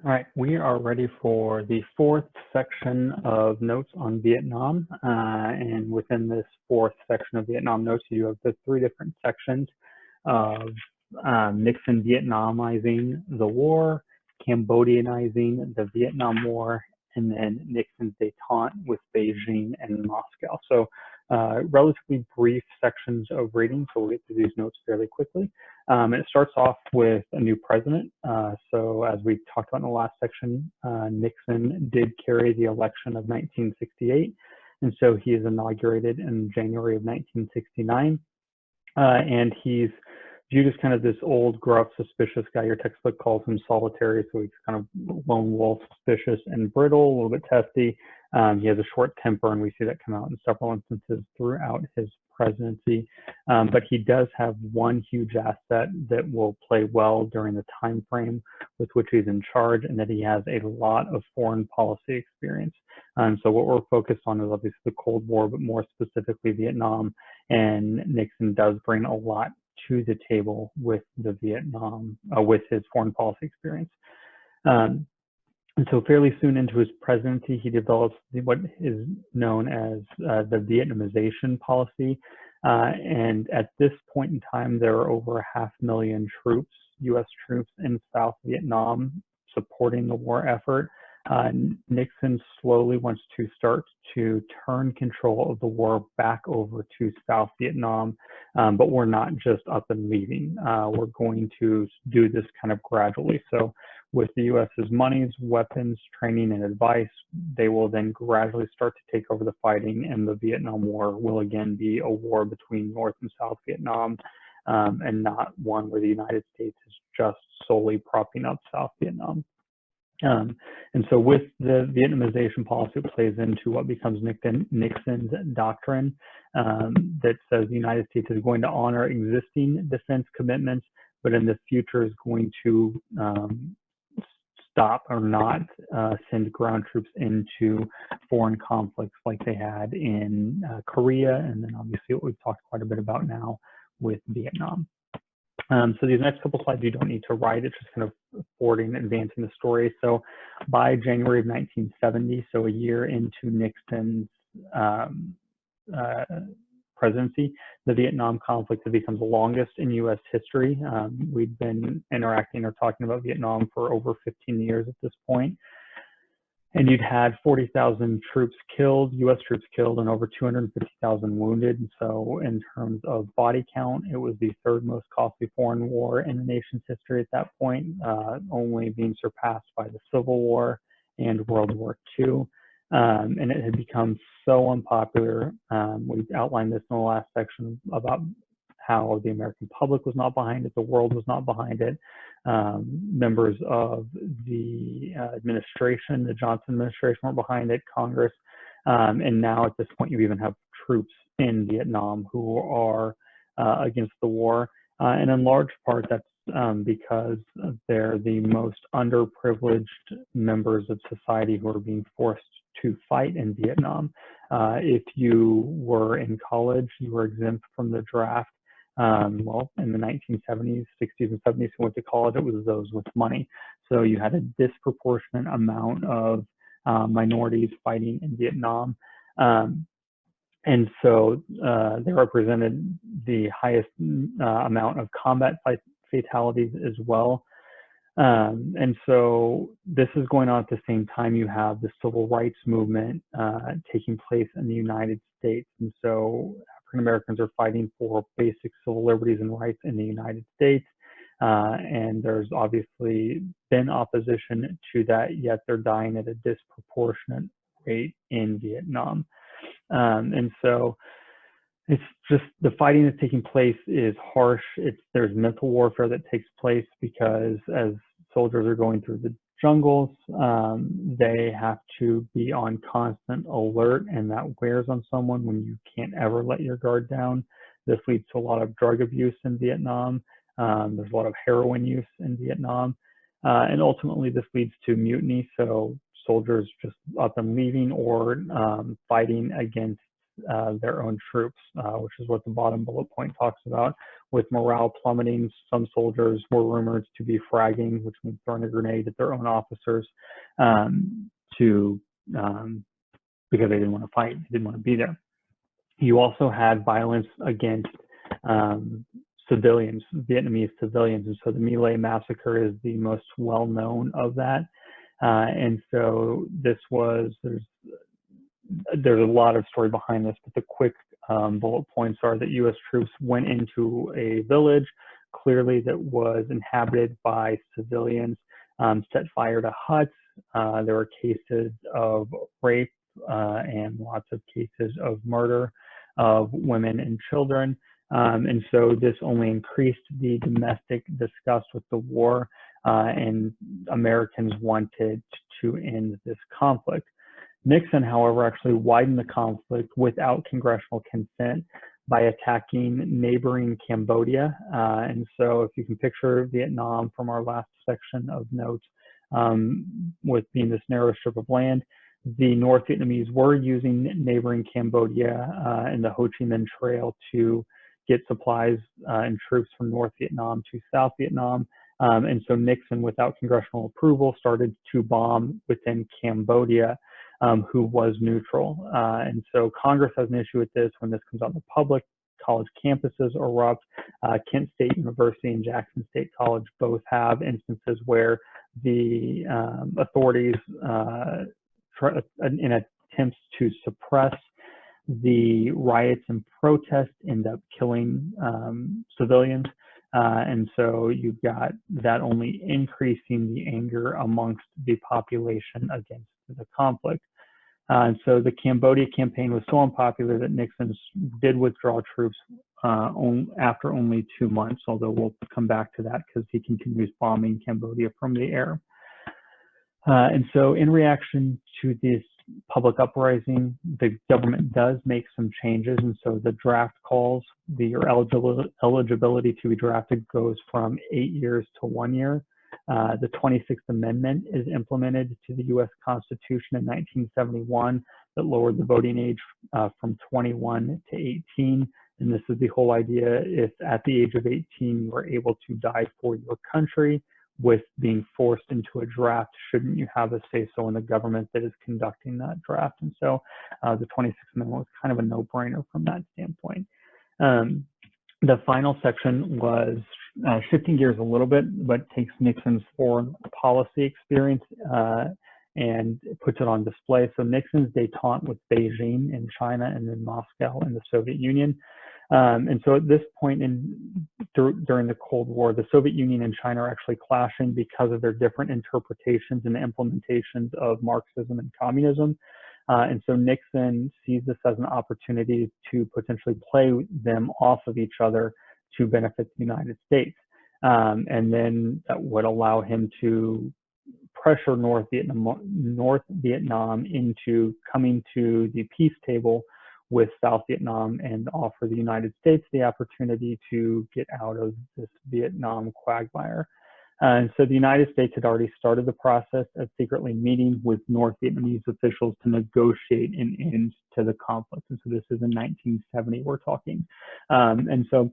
All right, we are ready for the fourth section of notes on Vietnam. And within this fourth section of Vietnam notes, you have the three different sections of Nixon Vietnamizing the war, Cambodianizing the Vietnam War, and then Nixon's détente with Beijing and Moscow. So relatively brief sections of reading, so we'll get through these notes fairly quickly. And it starts off with a new president. So as we talked about in the last section, Nixon did carry the election of 1968. And so he is inaugurated in January of 1969. And he's viewed as kind of this old, gruff, suspicious guy. Your textbook calls him solitary, so he's kind of lone wolf, suspicious and brittle, a little bit testy. He has a short temper, and we see that come out in several instances throughout his presidency. But he does have one huge asset that will play well during the time frame with which he's in charge, and that he has a lot of foreign policy experience. So what we're focused on is obviously the Cold War, but more specifically Vietnam. And Nixon does bring a lot to the table with the Vietnam, with his foreign policy experience. And so fairly soon into his presidency, he develops what is known as the Vietnamization policy. And at this point in time, there are over 500,000 troops, U.S. troops in South Vietnam supporting the war effort. Nixon slowly wants to start to turn control of the war back over to South Vietnam, but we're not just up and leaving. We're going to do this kind of gradually. So with the U.S.'s monies, weapons, training, and advice, they will then gradually start to take over the fighting, and the Vietnam War will again be a war between North and South Vietnam, and not one where the United States is just solely propping up South Vietnam. And so with the Vietnamization policy, it plays into what becomes Nixon's doctrine that says the United States is going to honor existing defense commitments, but in the future is going to stop or not send ground troops into foreign conflicts like they had in Korea, and then obviously what we've talked quite a bit about now with Vietnam. So these next couple slides you don't need to write, it's just kind of forwarding and advancing the story. So by January of 1970, so a year into Nixon's presidency, the Vietnam conflict becomes the longest in U.S. history. We've been interacting or talking about Vietnam for over 15 years at this point. And you'd had 40,000 troops killed, U.S. troops killed, and over 250,000 wounded. And so in terms of body count, it was the third most costly foreign war in the nation's history at that point, only being surpassed by the Civil War and World War II. And it had become so unpopular. We've outlined this in the last section about how the American public was not behind it, the world was not behind it. Members of the administration, the Johnson administration, were behind it, Congress, and now at this point you even have troops in Vietnam who are against the war, and in large part that's because they're the most underprivileged members of society who are being forced to fight in Vietnam. If you were in college, you were exempt from the draft. Well, in the 1970s, 60s, and 70s, who went to college, it was those with money. So you had a disproportionate amount of minorities fighting in Vietnam. And so they represented the highest amount of combat fatalities as well. And so this is going on at the same time you have the civil rights movement taking place in the United States. And so African Americans are fighting for basic civil liberties and rights in the United States. And there's obviously been opposition to that, yet they're dying at a disproportionate rate in Vietnam. And so it's just the fighting that's taking place is harsh. There's mental warfare that takes place because as soldiers are going through the jungles, they have to be on constant alert, and that wears on someone when you can't ever let your guard down. This leads to a lot of drug abuse in Vietnam. There's a lot of heroin use in Vietnam. And ultimately this leads to mutiny. So soldiers just up and leaving or fighting against their own troops, which is what the bottom bullet point talks about. With morale plummeting, some soldiers were rumored to be fragging, which means throwing a grenade at their own officers, because they didn't want to fight, they didn't want to be there. You also had violence against civilians, Vietnamese civilians, and so the My Lai massacre is the most well-known of that. And so this was, there's a lot of story behind this, but the quick bullet points are that U.S. troops went into a village, clearly that was inhabited by civilians, set fire to huts. There were cases of rape and lots of cases of murder of women and children. And so this only increased the domestic disgust with the war, and Americans wanted to end this conflict. Nixon, however, actually widened the conflict without congressional consent by attacking neighboring Cambodia. And so if you can picture Vietnam from our last section of notes, with being this narrow strip of land, the North Vietnamese were using neighboring Cambodia and the Ho Chi Minh Trail to get supplies and troops from North Vietnam to South Vietnam. And so Nixon, without congressional approval, started to bomb within Cambodia, who was neutral. And so Congress has an issue with this when this comes out in the public. College campuses erupt. Kent State University and Jackson State College both have instances where the authorities, in attempts to suppress the riots and protests, end up killing civilians. And so you've got that only increasing the anger amongst the population against the conflict. And so the Cambodia campaign was so unpopular that Nixon did withdraw troops after only 2 months, although we'll come back to that because he continues bombing Cambodia from the air. And so in reaction to this public uprising, the government does make some changes. And so the draft calls, your eligibility to be drafted goes from 8 years to 1 year. The 26th Amendment is implemented to the U.S. Constitution in 1971 that lowered the voting age from 21 to 18. And this is the whole idea: if at the age of 18 you are able to die for your country, with being forced into a draft, shouldn't you have a say-so in the government that is conducting that draft? And so the 26th Amendment was kind of a no-brainer from that standpoint. The final section was shifting gears a little bit, but takes Nixon's foreign policy experience and puts it on display. So Nixon's détente with Beijing in China and then Moscow in the Soviet Union. And so at this point during the Cold War, the Soviet Union and China are actually clashing because of their different interpretations and implementations of Marxism and communism. And so Nixon sees this as an opportunity to potentially play them off of each other to benefit the United States. And then that would allow him to pressure North Vietnam into coming to the peace table with South Vietnam and offer the United States the opportunity to get out of this Vietnam quagmire. And so the United States had already started the process of secretly meeting with North Vietnamese officials to negotiate an end to the conflict. And so this is in 1970 we're talking. And so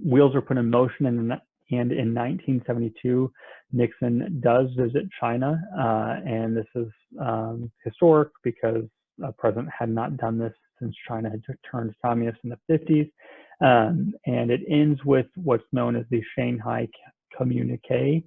wheels are put in motion, and in 1972, Nixon does visit China. And this is historic because a president had not done this since China had turned communist in the 50s. And it ends with what's known as the Shanghai Communique,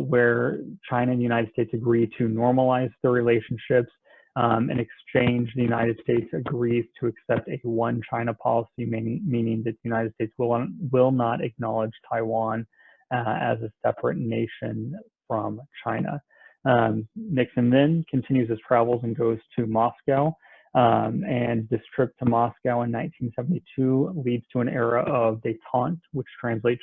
where China and the United States agree to normalize their relationships. In exchange, the United States agrees to accept a one China policy, meaning that the United States will not acknowledge Taiwan as a separate nation from China. Nixon then continues his travels and goes to Moscow. And this trip to Moscow in 1972 leads to an era of détente, which translates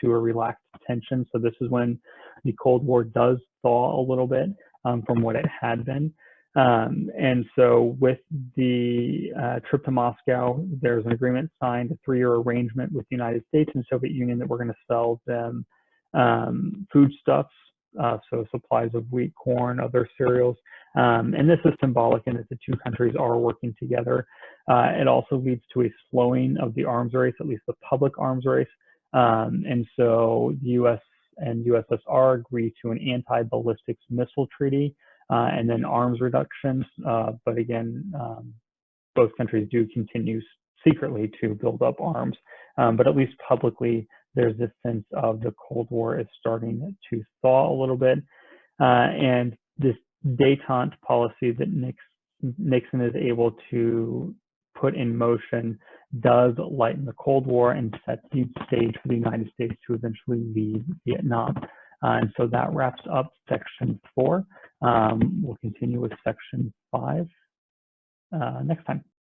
to a relaxed tension. So this is when the Cold War does thaw a little bit from what it had been. And so with the trip to Moscow, there's an agreement signed, a 3-year arrangement with the United States and Soviet Union that we're going to sell them foodstuffs, so supplies of wheat, corn, other cereals, And this is symbolic in that the two countries are working together. It also leads to a slowing of the arms race, at least the public arms race. And so the US and USSR agree to an anti-ballistics missile treaty and then arms reductions. But again, both countries do continue secretly to build up arms. But at least publicly, there's this sense of the Cold War is starting to thaw a little bit. And this détente policy that Nixon is able to put in motion does lighten the Cold War and set the stage for the United States to eventually leave Vietnam. And so that wraps up section 4. We'll continue with section 5 next time.